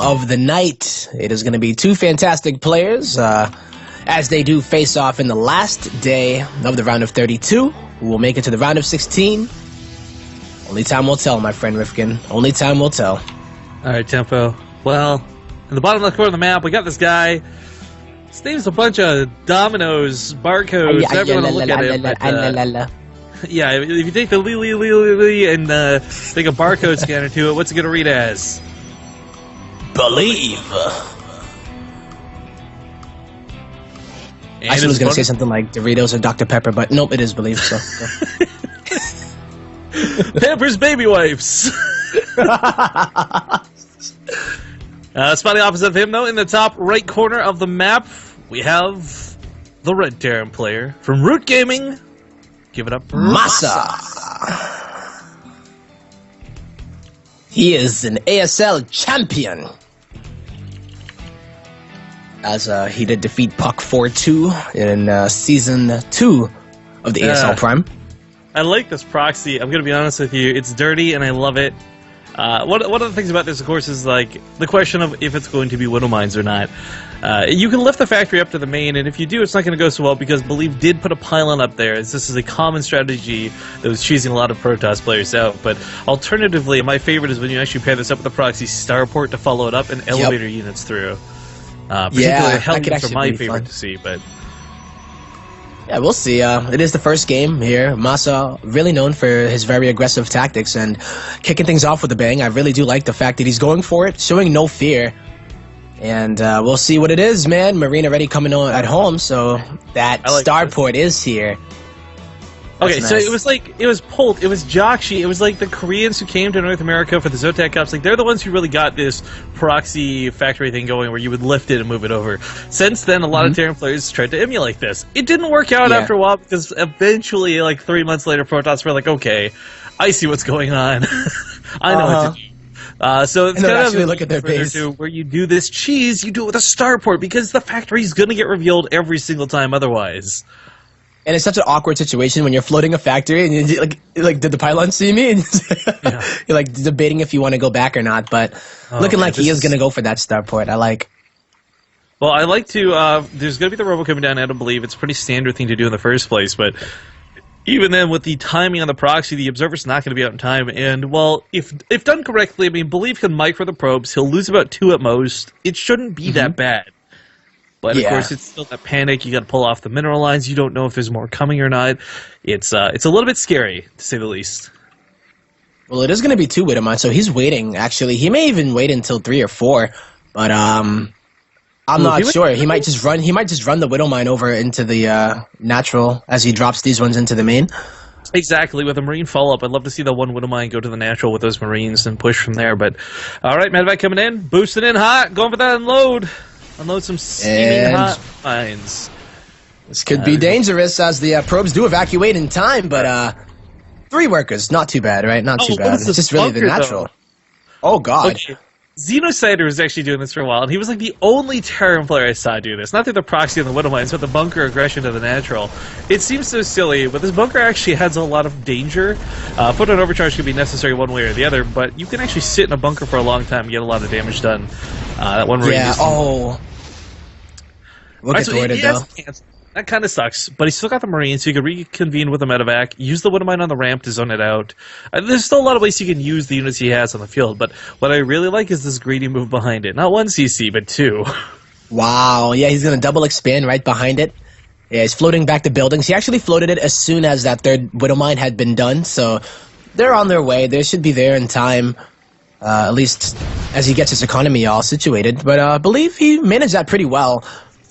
of the night. It is going to be two fantastic players as they do face off in the last day of the round of 32. Who will make it to the round of 16? Only time will tell, my friend Rifkin. Only time will tell. All right, Tempo. Well, in the bottom left corner of the map, we got this guy. His name's a bunch of dominoes, barcodes. Everyone will look at him. Yeah, if you take the and take a barcode scanner to it, what's it going to read as? Believe. I was going to say something like Doritos or Dr. Pepper, but nope, it is Believe. So. Pampers Baby Wipes. Spotting opposite of him, though, in the top right corner of the map, we have the Red Terran player from Root Gaming. Give it up for Masa. He is an ASL champion. As he did defeat Puck 4-2 in Season 2 of the ASL Prime. I like this proxy. I'm going to be honest with you. It's dirty, and I love it. One of the things about this, of course, is like the question of if it's going to be Widow Mines or not. You can lift the factory up to the main, and if you do, it's not going to go so well because Believe did put a pylon up there. This is a common strategy that was cheesing a lot of Protoss players out. But alternatively, my favorite is when you actually pair this up with the proxy starport to follow it up and elevator units through. Particularly Hellions are my favorite to see, but. Yeah, we'll see. It is the first game here. Masa, really known for his very aggressive tactics and kicking things off with a bang. I really do like the fact that he's going for it, showing no fear. And we'll see what it is, man. Marine already coming on at home, so that starport is here. Okay, so it was Polt, it was Jakshi, it was like the Koreans who came to North America for the Zotac Cups. Like, they're the ones who really got this proxy factory thing going where you would lift it and move it over. Since then, a lot of Terran players tried to emulate this. It didn't work out after a while because eventually, like 3 months later, Protoss were like, okay, I see what's going on. I know what to do. So it's kind of look at their base where you do this cheese, you do it with a starport because the factory's going to get revealed every single time otherwise. And it's such an awkward situation when you're floating a factory and you're like, did the pylon see me? And you're like debating if you want to go back or not. But looking like he is going to go for that starport. I like. Well, I like to. There's going to be the robo coming down. I don't believe it's a pretty standard thing to do in the first place. But even then, with the timing on the proxy, the observer's not going to be out in time. And well, if done correctly, I mean, Believe can micro the probes. He'll lose about 2 at most. It shouldn't be that bad. But of course, it's still that panic. You got to pull off the mineral lines. You don't know if there's more coming or not. It's a little bit scary, to say the least. Well, it is going to be 2 Widow Mines, so he's waiting. Actually, he may even wait until 3 or 4. But I'm not sure. He might just run. He might just run the Widow Mine over into the natural as he drops these ones into the main. Exactly. With a Marine follow-up, I'd love to see the one Widow Mine go to the natural with those Marines and push from there. But all right, Medevac coming in, boosting in hot, going for that unload. Unload some steaming hot mines. This could be dangerous as the probes do evacuate in time, but 3 workers, not too bad, right? Not too bad. It's just really the natural. Oh, God. Okay. Xenocider was actually doing this for a while, and he was like the only Terran player I saw do this. Not through the proxy and the Widow Mines, but the bunker aggression to the natural. It seems so silly, but this bunker actually has a lot of danger. Photon overcharge could be necessary one way or the other, but you can actually sit in a bunker for a long time and get a lot of damage done. That one Look at Dorted, though. That kind of sucks, but he still got the Marines, so you can reconvene with the medevac, use the Widow Mine on the ramp to zone it out. There's still a lot of ways you can use the units he has on the field, but what I really like is this greedy move behind it. Not 1 CC, but 2. Wow, yeah, he's going to double expand right behind it. Yeah, he's floating back to buildings. He actually floated it as soon as that 3rd Widow Mine had been done, so they're on their way. They should be there in time, at least as he gets his economy all situated. But I believe he managed that pretty well.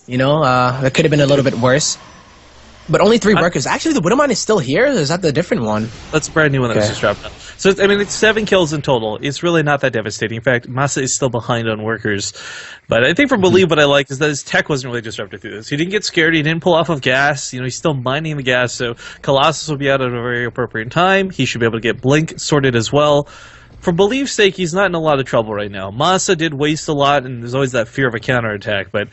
You know, that could have been a little bit worse. But only 3 workers. Actually, the Widow Mine is still here? Is that the different one? That's a brand new one that was just dropped out. So, I mean, it's 7 kills in total. It's really not that devastating. In fact, Masa is still behind on workers. But I think for Believe, what I like is that his tech wasn't really disrupted through this. He didn't get scared. He didn't pull off of gas. You know, he's still mining the gas. So Colossus will be out at a very appropriate time. He should be able to get Blink sorted as well. for Belief's sake, he's not in a lot of trouble right now. Masa did waste a lot, and there's always that fear of a counterattack, but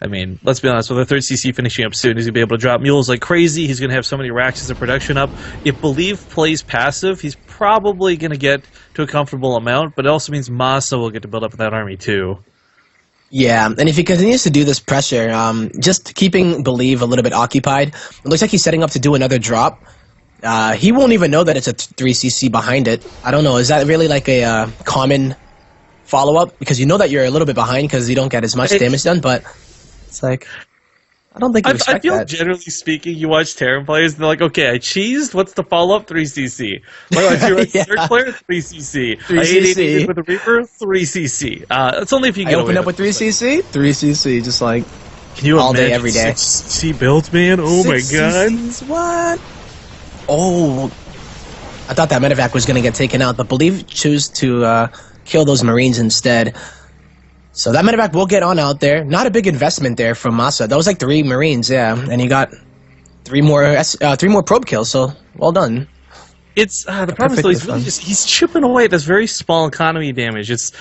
I mean, let's be honest, with the 3rd CC finishing up soon, he's going to be able to drop mules like crazy. He's going to have so many racks of production up. If Believe plays passive, he's probably going to get to a comfortable amount, but it also means Masa will get to build up that army too. Yeah, and if he continues to do this pressure, just keeping Believe a little bit occupied, it looks like he's setting up to do another drop. He won't even know that it's a 3cc behind it. I don't know, is that really like a common follow-up? Because you know that you're a little bit behind because you don't get as much damage done, but it's like, I don't think you expect I feel that. generally speaking, you watch Terran players, they're like, okay, I cheesed, what's the follow-up? 3cc. Like, you're a third player, 3cc. 3cc. I 888 with a Reaper, 3cc. It's only if you I get open up with 3cc, 3cc, just like Can you all day, imagine every day. 6cc builds, man? Oh my 6 god. CCs, what? Oh, I thought that medevac was going to get taken out, but Believe choose to kill those Marines instead. So that medevac will get on out there. Not a big investment there from Masa. That was like 3 Marines, yeah, and he got 3 more probe kills. So well done. It's the problem is though, he's really he's chipping away at this very small economy damage. It's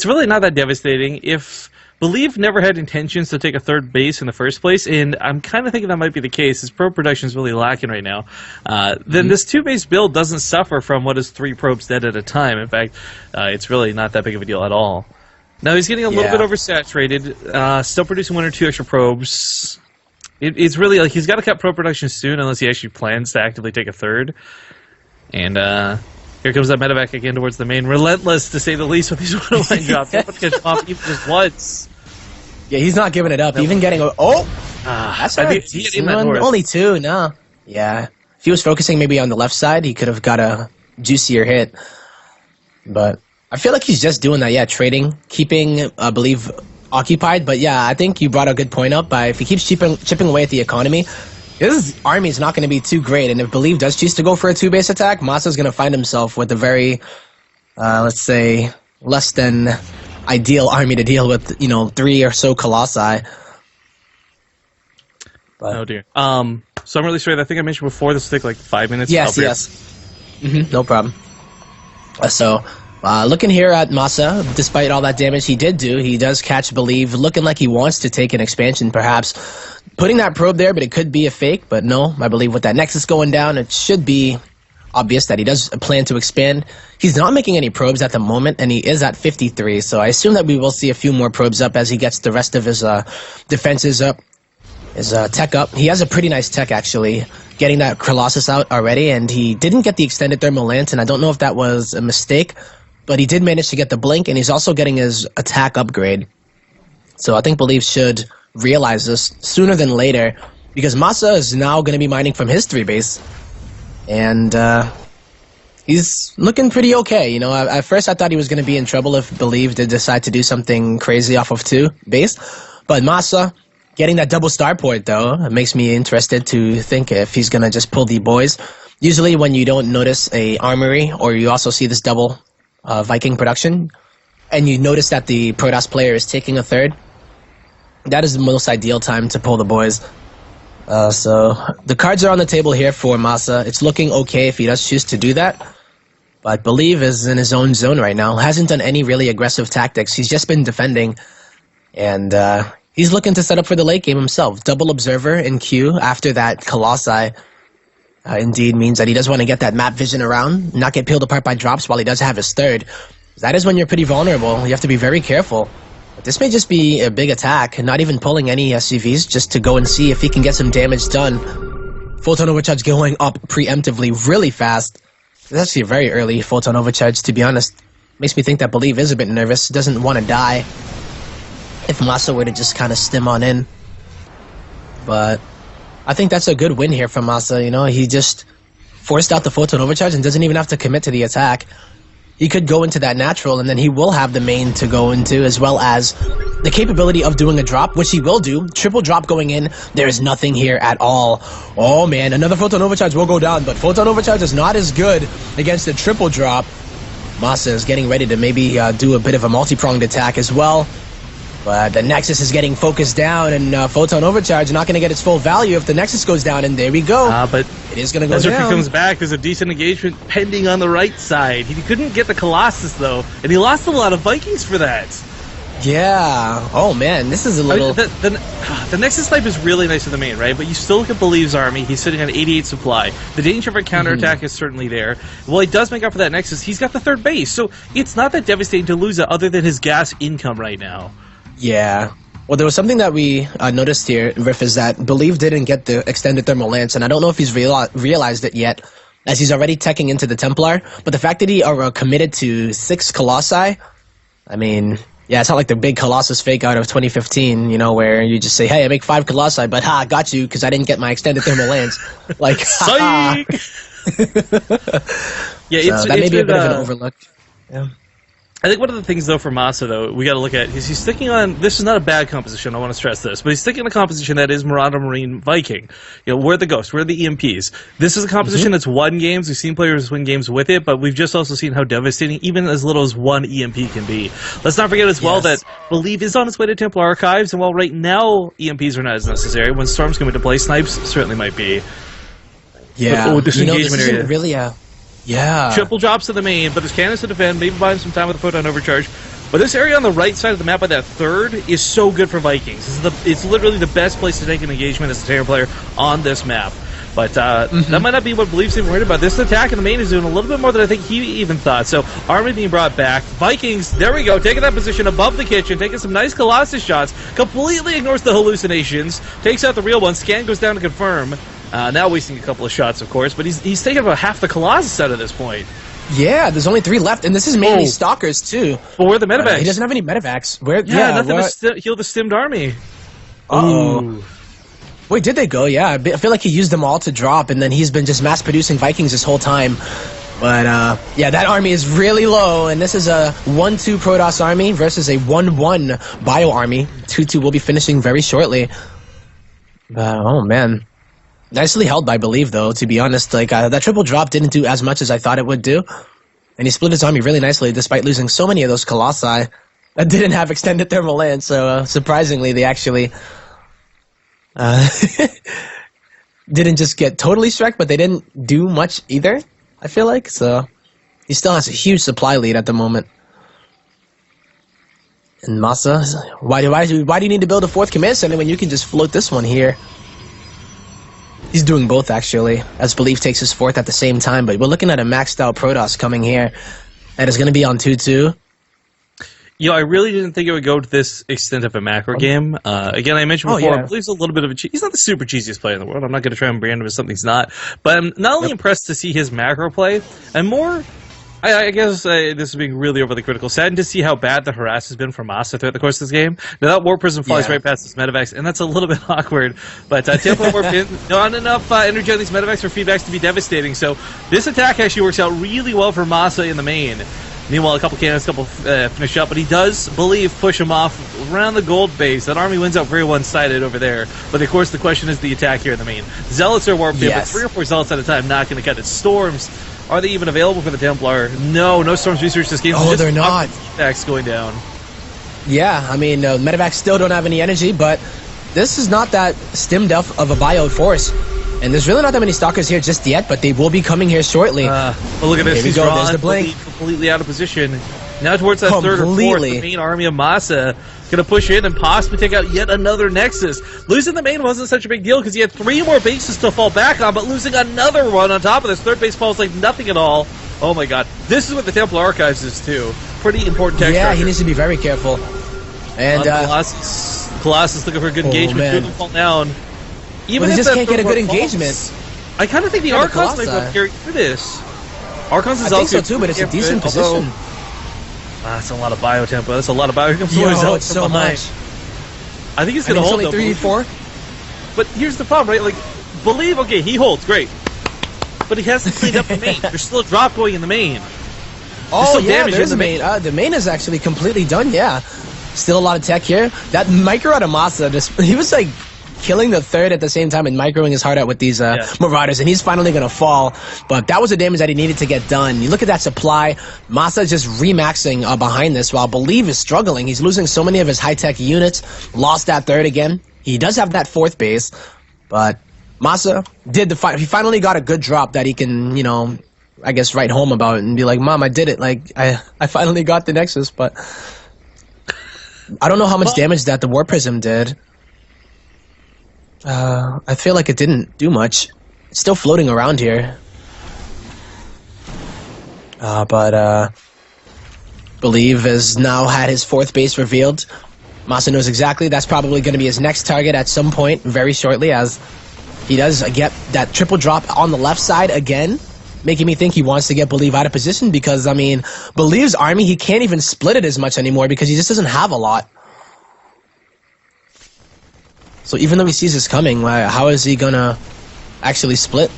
really not that devastating. If Believe never had intentions to take a 3rd base in the first place, and I'm kind of thinking that might be the case. His probe production is really lacking right now. Then this 2-base build doesn't suffer from what is 3 probes dead at a time. In fact, it's really not that big of a deal at all. Now he's getting a little bit oversaturated. Still producing 1 or 2 extra probes. It's really like he's got to cut probe production soon, unless he actually plans to actively take a 3rd. And here comes that medevac again towards the main. Relentless, to say the least, with these one-line drops. He's going to drop even just once. Yeah, he's not giving it up. Even getting that's only 2. No, yeah. If he was focusing maybe on the left side, he could have got a juicier hit. But I feel like he's just doing that. Yeah, trading, keeping Believe occupied. But yeah, I think you brought a good point up. If he keeps chipping away at the economy, his army is not going to be too great. And if Believe does choose to go for a 2-base attack, Masa's going to find himself with a very, let's say, less than ideal army to deal with, 3 or so Colossi. But, oh dear. So I'm really sorry. I think I mentioned before this will take like 5 minutes. Yes. No problem. Looking here at Masa, despite all that damage he did do, he does catch Believe, looking like he wants to take an expansion, perhaps. Putting that probe there, but it could be a fake. But no, I believe with that Nexus going down, it should be obvious that he does plan to expand. He's not making any probes at the moment, and he is at 53, so I assume that we will see a few more probes up as he gets the rest of his defenses up, his tech up. He has a pretty nice tech, actually, getting that Colossus out already, and he didn't get the extended thermal lance, and I don't know if that was a mistake, but he did manage to get the blink, and he's also getting his attack upgrade. So I think Believe should realize this sooner than later, because Masa is now going to be mining from his 3-base, and he's looking pretty okay. At first I thought he was going to be in trouble if Believe did decide to do something crazy off of 2-base, but Masa getting that double starport, though, it makes me interested to think if he's going to just pull the boys. Usually when you don't notice a armory, or you also see this double Viking production, and you notice that the Protoss player is taking a 3rd, that is the most ideal time to pull the boys. So the cards are on the table here for Masa. It's looking okay if he does choose to do that, but Believe is in his own zone right now. Hasn't done any really aggressive tactics. He's just been defending, and he's looking to set up for the late game himself. Double Observer in queue after that Colossi indeed means that he does want to get that map vision around, not get peeled apart by drops while he does have his 3rd. That is when you're pretty vulnerable. You have to be very careful. But this may just be a big attack, not even pulling any SCVs, just to go and see if he can get some damage done. Photon Overcharge going up preemptively really fast. It's actually a very early Photon Overcharge, to be honest. Makes me think that Believe is a bit nervous, doesn't want to die if Masa were to just kind of stim on in. But I think that's a good win here from Masa. He just forced out the Photon Overcharge and doesn't even have to commit to the attack. He could go into that natural, and then he will have the main to go into, as well as the capability of doing a drop, which he will do. Triple drop going in. There is nothing here at all. Oh man, another Photon Overcharge will go down, but Photon Overcharge is not as good against a triple drop. Masa is getting ready to maybe do a bit of a multi-pronged attack as well. But the Nexus is getting focused down, and Photon Overcharge not going to get its full value if the Nexus goes down, and there we go. But it is going to go Ezreal down. comes back. There's a decent engagement pending on the right side. He couldn't get the Colossus, though, and he lost a lot of Vikings for that. Yeah. Oh, man, this is a little... The Nexus type is really nice in the main, right? But you still look at Believe's army. He's sitting on 88 supply. The danger of a counterattack is certainly there. Well, he does make up for that Nexus. He's got the third base, so it's not that devastating to lose it other than his gas income right now. Yeah. Well, there was something that we noticed here, Riff, is that Believe didn't get the extended thermal lance, and I don't know if he's realized it yet, as he's already teching into the Templar. But the fact that he are committed to 6 Colossi, I mean, yeah, it's not like the big Colossus fake out of 2015, you know, where you just say, hey, I make 5 Colossi, but I got you because I didn't get my extended thermal lance. Like, Psych! Yeah, so that may be a bit of an overlook. Yeah. I think one of the things, though, for Masa, though, we got to look at is he's sticking on. This is not a bad composition. I want to stress this, but he's sticking on a composition that is Marauder Marine Viking. You know, we're the Ghosts, we're the EMPs. This is a composition that's won games. We've seen players win games with it, but we've just also seen how devastating even as little as one EMP can be. Let's not forget as well that Believe is on its way to Templar Archives, and while right now EMPs are not as necessary, when Storms come into play, Snipes certainly might be. Yeah, with this engagement area. Really yeah. Triple drops to the main, but there's cannons to defend, maybe buy him some time with a Photon Overcharge. But this area on the right side of the map by that third is so good for Vikings. It's literally the best place to take an engagement as a Terran player on this map. But that might not be what Belief's even worried about. This attack in the main is doing a little bit more than I think he even thought. So army being brought back. Vikings, there we go, taking that position above the kitchen, taking some nice Colossus shots, completely ignores the hallucinations, takes out the real one, Scan goes down to confirm. Now wasting a couple of shots, of course, but he's taking about half the Colossus out at this point. Yeah, there's only 3 left, and this is mainly Stalkers, too. But where are the medevacs? He doesn't have any medevacs. Nothing to heal the stimmed army. Uh-oh. Wait, did they go? Yeah, I feel like he used them all to drop, and then he's been just mass-producing Vikings this whole time. But, yeah, that army is really low, and this is a 1-2 Protoss army versus a 1-1 Bio army. 2-2 will be finishing very shortly. Oh, man. Nicely held by Believe, though, to be honest. Like, that triple drop didn't do as much as I thought it would do. And he split his army really nicely, despite losing so many of those Colossi that didn't have extended thermal lance. So, surprisingly, they actually didn't just get totally struck, but they didn't do much either, I feel like. So, he still has a huge supply lead at the moment. And Masa, why do you need to build a 4th command center when you can just float this one here? He's doing both, actually, as Belief takes his 4th at the same time, but we're looking at a maxed out Protoss coming here that is going to be on 2-2. You know, I really didn't think it would go to this extent of a macro game. Again, I mentioned before, Belief's a little bit of a he's not the super cheesiest player in the world. I'm not going to try and brand him as something he's not. But I'm not only impressed to see his macro play, and more, I guess this is being really overly critical. Saddened to see how bad the harass has been for Masa throughout the course of this game. Now that War Prism flies right past this medevacs, and that's a little bit awkward. But Templar Warp not enough energy on these medevacs for feedbacks to be devastating. So this attack actually works out really well for Masa in the main. Meanwhile, a couple cannons, finish up, but he does Believe push him off around the gold base. That army wins out very one-sided over there. But of course, the question is the attack here in the main. Zealots are warped in, but 3 or 4 Zealots at a time not going to cut it. Storms. Are they even available for the Templar? No Storms research this game. Oh, they're not. Medevacs going down. Yeah, I mean, medevacs still don't have any energy, but this is not that stimmed up of a bio force. And there's really not that many Stalkers here just yet, but they will be coming here shortly. Well, look at this. He's drawn. There's the blink. Completely out of position. Now towards that 3rd or 4th, the main army of Masa going to push in and possibly take out yet another Nexus. Losing the main wasn't such a big deal because he had 3 more bases to fall back on, but losing another one on top of this 3rd base falls like nothing at all. Oh my god. This is what the Templar Archives is too. Pretty important tech structure. He needs to be very careful. And Colossus looking for a good engagement. 2 of them fall down. Even if he just can't get a good engagement. I kind of think the Archons might be carrying through this. Archons is I think so too, but it's a decent position. That's a lot of bio tempo. That's a lot of bio. It's so much. I think he's going to hold only 3-4. But here's the problem, right? Like, Believe, okay, he holds, great. But he hasn't cleaned up the main. There's still a drop going in the main. There's the main. The main is actually completely done, yeah. Still a lot of tech here. That Micro out of Masa, he was like killing the third at the same time and microing his heart out with these Marauders, and he's finally going to fall. But that was the damage that he needed to get done. You look at that supply. Masa just remaxing behind this, while Believe is struggling. He's losing so many of his high-tech units. Lost that third again. He does have that fourth base, but Masa did the fight. He finally got a good drop that he can, you know, I guess write home about and be like, Mom, I did it. Like, I finally got the Nexus, but I don't know how much damage that the War Prism did. I feel like it didn't do much. It's still floating around here. But Believe has now had his fourth base revealed. Masa knows exactly that's probably going to be his next target at some point very shortly, as he does get that triple drop on the left side again, making me think he wants to get Believe out of position because, I mean, Believe's army, he can't even split it as much anymore because he just doesn't have a lot. So even though he sees this coming, how is he going to actually split?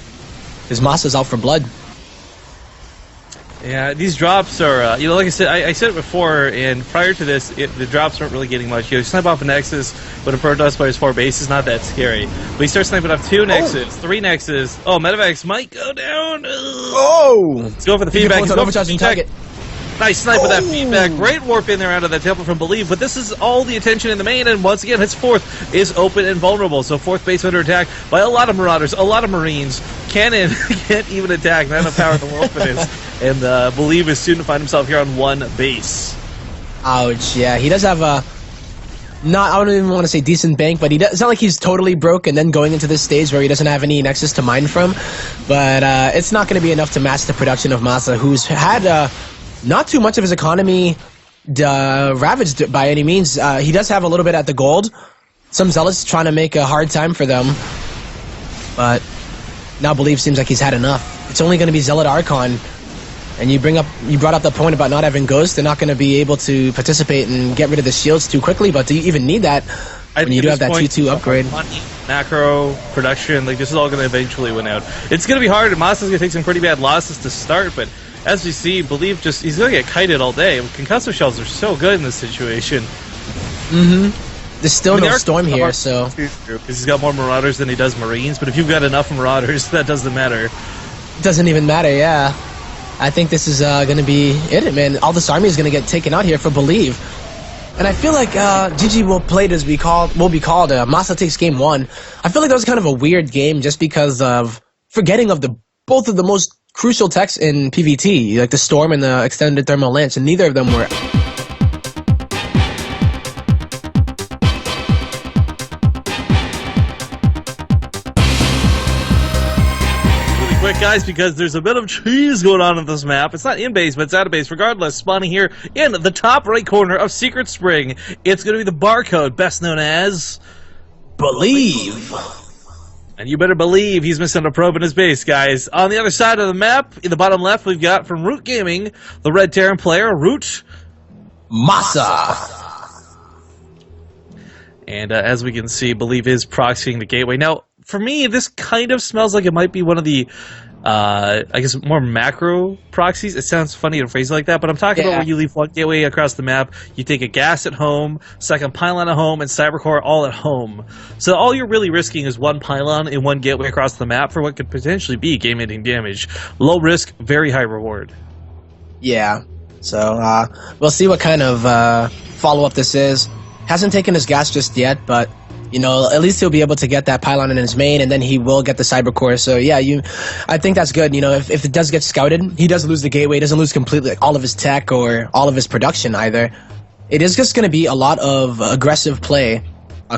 Because Masa's out for blood. Yeah, these drops are, you know, like I said, I said it before, and prior to this, the drops weren't really getting much. You know, snipe off a Nexus with a Protoss by his 4 bases, not that scary. But he starts sniping off 2 Nexus, 3 Nexus. Oh, Medivacs might go down. Oh! Let's go for the feedback. He's overcharging target. Nice snipe with that feedback. Great warp in there out of that temple from Believe, but this is all the attention in the main, and once again, his fourth is open and vulnerable. So fourth base under attack by a lot of Marauders, a lot of Marines. Cannon can't even attack. Not enough power in the world for this. And Believe is soon to find himself here on 1 base. Ouch, yeah. He does have a... I don't even want to say decent bank, but it's not like he's totally broke and then going into this stage where he doesn't have any Nexus to mine from. But it's not going to be enough to match the production of Masa, who's had... not too much of his economy ravaged by any means. He does have a little bit at the gold. Some Zealots trying to make a hard time for them. But now Believe seems like he's had enough. It's only going to be Zealot Archon. And you brought up the point about not having Ghost. They're not going to be able to participate and get rid of the shields too quickly. But do you even need that when you do have that 2-2 upgrade? Money, macro, production, like this is all going to eventually win out. It's going to be hard, and Masa's going to take some pretty bad losses to start, but as we see, Believe he's going to get kited all day. Concussive shells are so good in this situation. There's still no storm here, so... Because he's got more Marauders than he does Marines, but if you've got enough Marauders, that doesn't matter. Doesn't even matter, yeah. I think this is going to be it, man. All this army is going to get taken out here for Believe. And I feel like GG will play it as be called Masa takes game 1. I feel like that was kind of a weird game just because of forgetting of both of the most crucial techs in PvT, like the Storm and the Extended Thermal Lance, and neither of them were... Really quick, guys, because there's a bit of cheese going on this map. It's not in base, but it's out of base. Regardless, spawning here in the top right corner of Secret Spring, it's going to be the Barcode, best known as... Believe! And you better believe he's missing a probe in his base, guys. On the other side of the map, in the bottom left, we've got from Root Gaming, the Red Terran player, Root Masa. And as we can see, Believe is proxying the gateway. Now, for me, this kind of smells like it might be one of the, I guess, more macro proxies. It sounds funny to phrase it like that, but I'm talking about where you leave one gateway across the map, you take a gas at home, second pylon at home, and Cybercore all at home. So all you're really risking is one pylon and one gateway across the map for what could potentially be game-ending damage. Low risk, very high reward. Yeah. So we'll see what kind of follow-up this is. Hasn't taken his gas just yet, but you know, at least he'll be able to get that pylon in his main, and then he will get the Cybercore. So yeah, I think that's good. You know, if it does get scouted, he does lose the gateway. He doesn't lose completely like, all of his tech or all of his production either. It is just going to be a lot of aggressive play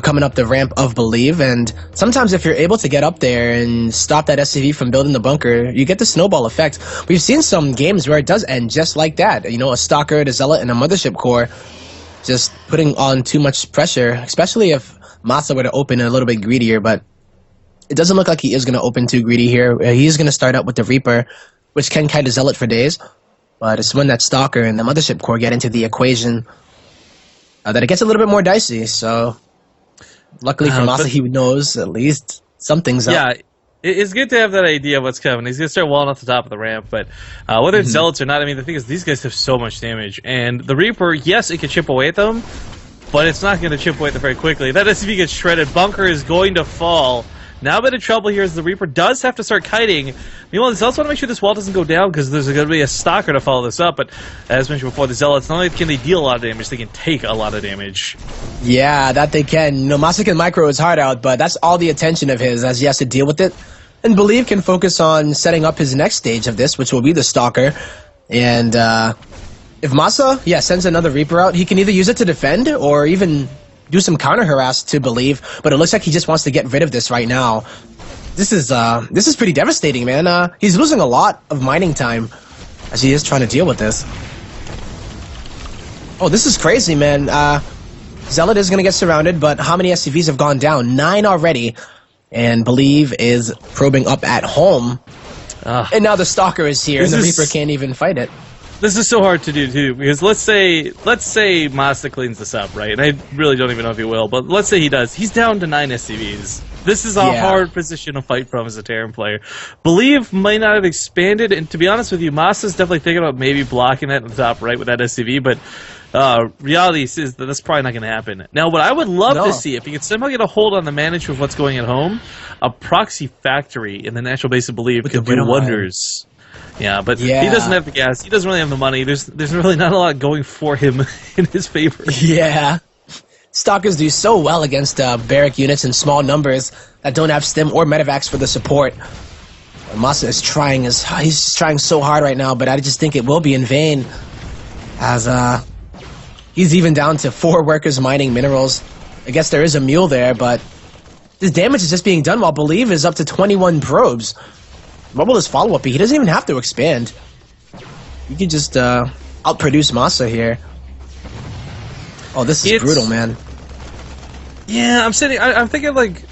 coming up the ramp of Believe, and sometimes if you're able to get up there and stop that SCV from building the bunker, you get the snowball effect. We've seen some games where it does end just like that. You know, a Stalker, a Zealot, and a Mothership Core just putting on too much pressure, especially if Masa were to open a little bit greedier, but it doesn't look like he is going to open too greedy here. He's going to start up with the Reaper, which can kind of Zealot for days, but it's when that Stalker and the Mothership Core get into the equation that it gets a little bit more dicey, so luckily for Masa, he knows at least something's up. Yeah, it's good to have that idea of what's coming. He's going to start walling off the top of the ramp, but whether it's Zealots or not, I mean, the thing is, these guys have so much damage, and the Reaper, yes, it can chip away at them, but it's not going to chip away at them very quickly. That SCV gets shredded. Bunker is going to fall. Now a bit of trouble here as the Reaper does have to start kiting. Meanwhile, the Zealots want to make sure this wall doesn't go down because there's going to be a Stalker to follow this up. But as mentioned before, the Zealots, not only can they deal a lot of damage, they can take a lot of damage. Yeah, that they can. You know, Masa can micro his heart out, but that's all the attention of his as he has to deal with it. And Believe can focus on setting up his next stage of this, which will be the Stalker. And if Masa, sends another Reaper out, he can either use it to defend or even do some counter harass to Believe. But it looks like he just wants to get rid of this right now. This is pretty devastating, man. He's losing a lot of mining time as he is trying to deal with this. Oh, this is crazy, man. Zealot is going to get surrounded, but how many SCVs have gone down? 9 already. And Believe is probing up at home. And now the Stalker is here, and the Reaper can't even fight it. This is so hard to do, too, because let's say Masa cleans this up, right? And I really don't even know if he will, but let's say he does. He's down to 9 SCVs. This is a hard position to fight from as a Terran player. Believe might not have expanded, and to be honest with you, Masa's definitely thinking about maybe blocking that in the top right with that SCV, but reality is that that's probably not going to happen. Now, what I would love to see, if he could somehow get a hold on the management of what's going at home, a proxy factory in the natural base of Believe could do wonders. Yeah, but he doesn't have the gas. He doesn't really have the money. There's really not a lot going for him in his favor. Yeah. Stalkers do so well against barrack units in small numbers that don't have stim or medevacs for the support. Masa is trying he's trying so hard right now, but I just think it will be in vain. As he's even down to 4 workers mining minerals. I guess there is a mule there, but this damage is just being done while Believe is up to 21 probes. What will his follow-up be? He doesn't even have to expand. He can just outproduce Masa here. Oh, this is brutal, man. Yeah, I'm thinking, like,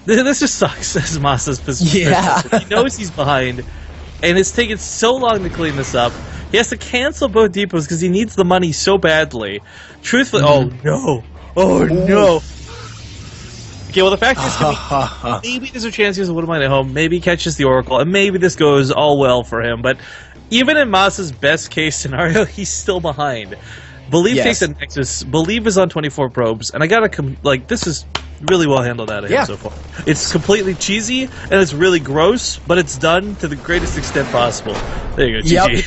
this just sucks as Masa's position. Yeah. He knows he's behind, and it's taken so long to clean this up. He has to cancel both depots because he needs the money so badly. Truthfully, oh no. Okay, well, the fact is, maybe there's a chance he has a Widowmine at home, maybe he catches the Oracle, and maybe this goes all well for him, but even in Masa's best case scenario, he's still behind. Believe takes the Nexus, Believe is on 24 probes, and I gotta, this is really well handled out of him so far. It's completely cheesy, and it's really gross, but it's done to the greatest extent possible. There you go, GG. Yep.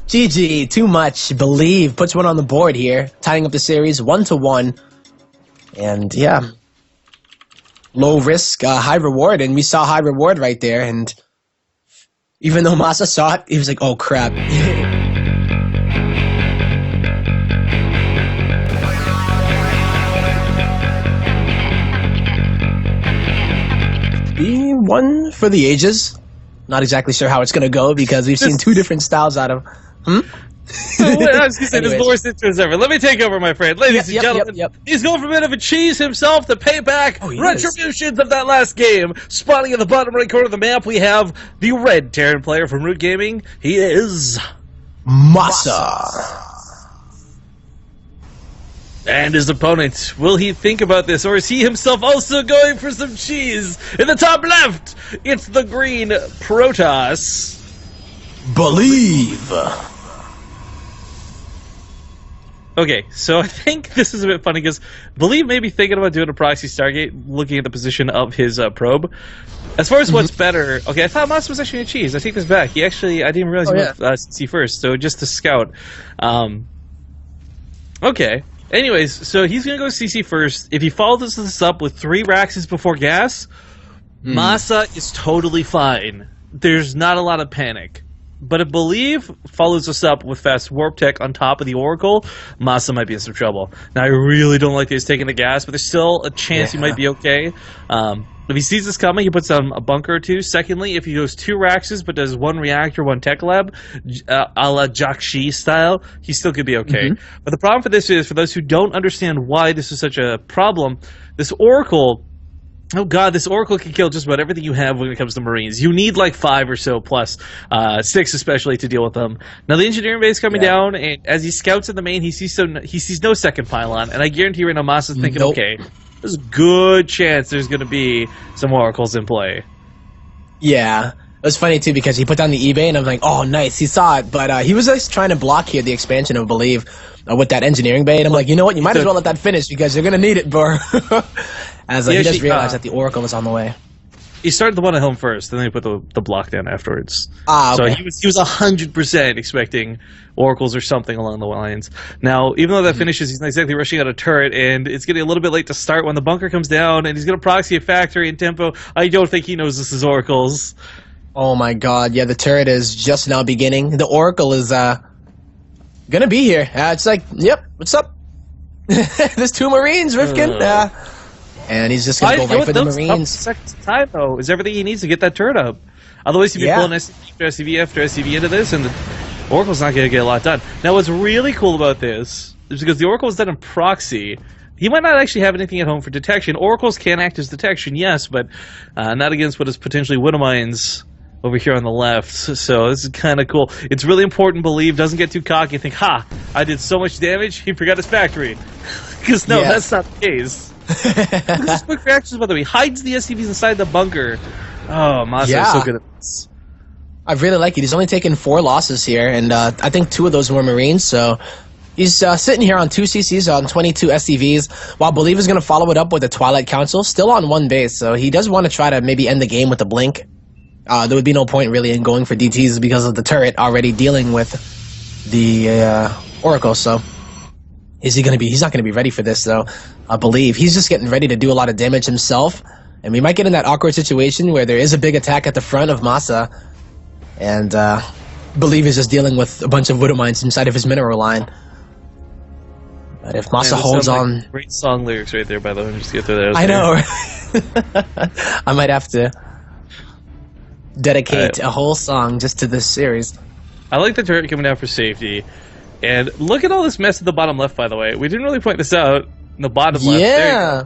GG, too much. Believe puts one on the board here, tying up the series 1-1. And yeah, low risk, high reward, and we saw high reward right there. And even though Masa saw it, he was like, "Oh crap." Be one for the ages. Not exactly sure how it's going to go because we've seen 2 different styles out of. I was going to say, there's the worst intros ever. Let me take over, my friend. Ladies and gentlemen, he's going for a bit of a cheese himself to pay back retributions of that last game. Spawning in the bottom right corner of the map, we have the red Terran player from Root Gaming. He is Masa. And his opponent, will he think about this, or is he himself also going for some cheese? In the top left, it's the green Protoss. Believe. Okay, so I think this is a bit funny because Believe may be thinking about doing a proxy Stargate, looking at the position of his probe. As far as what's better, okay, I thought Masa was actually a cheese. I take this back. I didn't realize he went CC first, so just to scout. Okay. Anyways, so he's going to go CC first. If he follows this up with 3 Raxes before gas, Masa is totally fine. There's not a lot of panic. But if Believe follows us up with fast warp tech on top of the Oracle, Masa might be in some trouble. Now, I really don't like that he's taking the gas, but there's still a chance he might be okay. If he sees this coming, he puts down a bunker or 2. Secondly, if he goes 2 Raxes but does 1 reactor, 1 tech lab, a la Jakshi style, he still could be okay. But the problem for this is, for those who don't understand why this is such a problem, this Oracle... Oh god, this Oracle can kill just about everything you have when it comes to Marines. You need like 5 or so plus 6 especially to deal with them. Now the engineering base coming down, and as he scouts in the main, he sees no second pylon, and I guarantee right now Masa's thinking, okay, there's a good chance there's going to be some Oracles in play. Yeah, It was funny too because he put down the eBay and I'm like, oh, nice, he saw it. But he was just trying to block here the expansion of Believe with that engineering bay. And I'm like, you know what? You might as well let that finish because you're gonna need it, bro. As he just realized that the Oracle was on the way. He started the one at home first, and then he put the block down afterwards. Ah, okay. So he was 100% expecting oracles or something along the lines. Now, even though that finishes, he's not exactly rushing out a turret, and it's getting a little bit late to start when the bunker comes down, and he's going to proxy a factory in tempo. I don't think he knows this is oracles. Oh my god, yeah, the turret is just now beginning. The Oracle is gonna be here. It's like, yep, what's up? There's 2 Marines, Rifkin. And he's just gonna go right for the Marines. Seconds of time, though, is everything he needs to get that turret up. Otherwise, he'd be pulling SCV after SCV into this, and the Oracle's not going to get a lot done. Now, what's really cool about this is because the Oracle is done in proxy, he might not actually have anything at home for detection. Oracles can act as detection, yes, but not against what is potentially Widow Mines over here on the left. So this is kind of cool. It's really important, Believe, doesn't get too cocky and think, ha, I did so much damage, he forgot his factory. Because, no, that's not the case. Look at his quick reactions, by the way. He hides the SCVs inside the bunker. Oh, Masa is so good at this. I really like it. He's only taken 4 losses here, and I think 2 of those were Marines, so he's sitting here on 2 CCs on 22 SCVs, while Believe is going to follow it up with the Twilight Council, still on 1 base, so he does want to try to maybe end the game with a Blink. There would be no point really in going for DTs because of the turret already dealing with the Oracle, so he's not going to be ready for this, though. I believe he's just getting ready to do a lot of damage himself, and we might get in that awkward situation where there is a big attack at the front of Masa, and Believe is just dealing with a bunch of Widow Mines inside of his mineral line. But if Masa holds on... Great song lyrics right there, by the way. Just get through there. I know. I might have to dedicate a whole song just to this series. I like the turret coming down for safety. And look at all this mess at the bottom left, by the way. We didn't really point this out. In the bottom left. Yeah.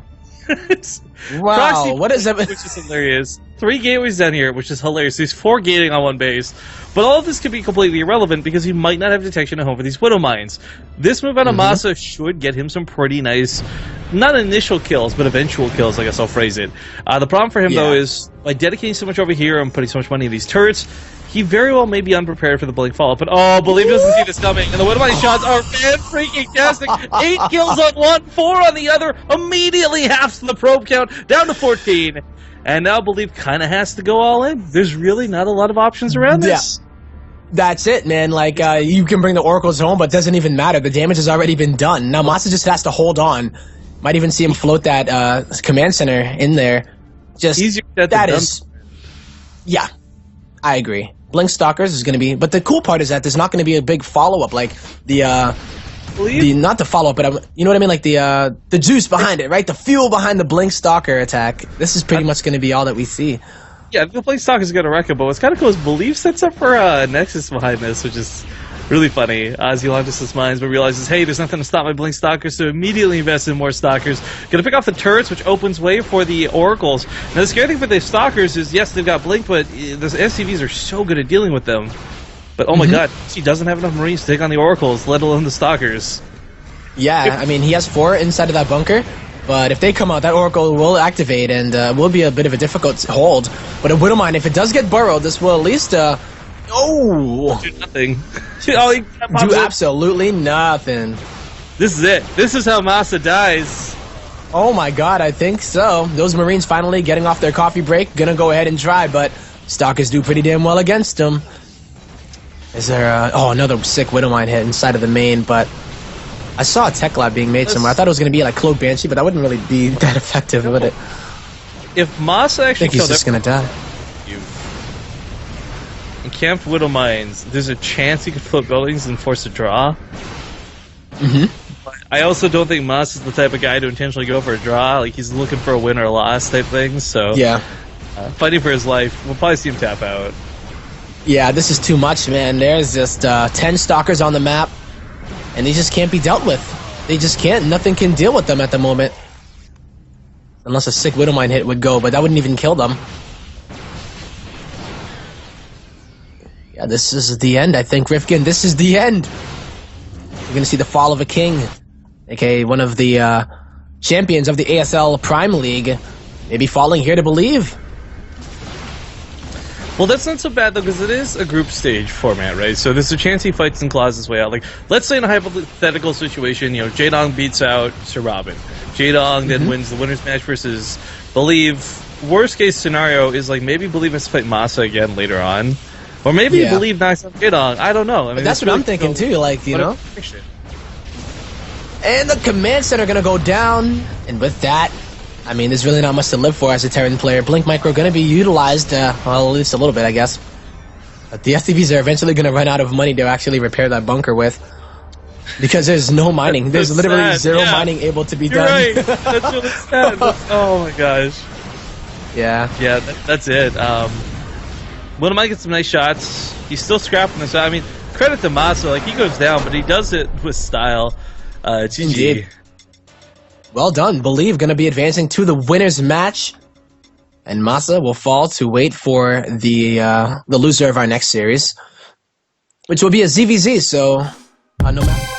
Wow. Proxy, what is that? Which is hilarious. 3 gateways down here, which is hilarious. There's 4 gating on 1 base. But all of this could be completely irrelevant because he might not have detection at home for these Widow Mines. This move out of Masa should get him some pretty nice, not initial kills, but eventual kills, I guess I'll phrase it. The problem for him, though, is by dedicating so much over here and putting so much money in these turrets, he very well may be unprepared for the Blink follow-up, but Believe doesn't see this coming, and the Widow Mine shots are fan-freaking-tastic. 8 kills on one, 4 on the other, immediately halves the probe count, down to 14. And now Believe kind of has to go all in. There's really not a lot of options around this. That's it, man. Like, you can bring the Oracles home, but it doesn't even matter. The damage has already been done. Now Masa just has to hold on. Might even see him float that command center in there. Just, easier said than done. Yeah, I agree. Blink Stalkers is going to be, but the cool part is that there's not going to be a big follow-up, like not the follow-up, but you know what I mean, like the juice behind it, right? The fuel behind the Blink Stalker attack. This is pretty much going to be all that we see. Yeah, the Blink Stalker is going to wreck it, but what's kind of cool is Believe sets up for Nexus behind this, which is really funny. As he launches his mines, but realizes, hey, there's nothing to stop my Blink Stalkers, so immediately invests in more Stalkers. Gonna pick off the turrets, which opens way for the Oracles. Now, the scary thing for the Stalkers is, yes, they've got Blink, but the SCVs are so good at dealing with them. But, oh my god, he doesn't have enough Marines to take on the Oracles, let alone the Stalkers. Yeah, I mean, he has 4 inside of that bunker, but if they come out, that Oracle will activate, and will be a bit of a difficult hold. But it wouldn't mind, if it does get burrowed, this will at least, do nothing. Do absolutely nothing. This is it. This is how Masa dies. Oh my god, I think so. Those Marines finally getting off their coffee break, gonna go ahead and try, but Stalkers do pretty damn well against them. Is there another sick Widow Mine hit inside of the main, but I saw a tech lab being made somewhere. I thought it was gonna be like Cloak Banshee, but that wouldn't really be that effective, would it? If Masa actually I think he's just gonna die. Encamped Widow Mines, there's a chance he could flip buildings and force a draw. I also don't think Moss is the type of guy to intentionally go for a draw. Like, he's looking for a win or a loss type thing, so... Yeah. Fighting for his life. We'll probably see him tap out. Yeah, this is too much, man. There's just 10 Stalkers on the map, and they just can't be dealt with. They just can't. Nothing can deal with them at the moment. Unless a sick Widow Mine hit would go, but that wouldn't even kill them. Yeah, this is the end, I think, Rifkin. This is the end. You're going to see the fall of a king, aka one of the champions of the ASL Prime League, maybe falling here to Believe. Well, that's not so bad though, because it is a group stage format, right? So there's a chance he fights and claws his way out. Like, let's say in a hypothetical situation, Jaedong beats out Sir Robin. Jaedong then wins the winners match versus Believe. Worst case scenario is like maybe Believe has to fight Masa again later on, or maybe Believe knocks out Jaedong. I don't know. I mean, that's what I'm thinking too. Like, you know. And the command center gonna go down, and with that, I mean, there's really not much to live for as a Terran player. Blink Micro going to be utilized, well, at least a little bit, I guess. But the FTVs are eventually going to run out of money to actually repair that bunker with. Because there's no mining. There's literally sad. zero mining able to be You're done. right. That's really sad. Oh my gosh. Yeah. Yeah, that's it. Widomine gets some nice shots. He's still scrapping this out. I mean, credit to Masa. Like, he goes down, but he does it with style. GG. Indeed. Well done. Believe going to be advancing to the winners match. And Masa will fall to wait for the loser of our next series. Which will be a ZVZ, so no matter...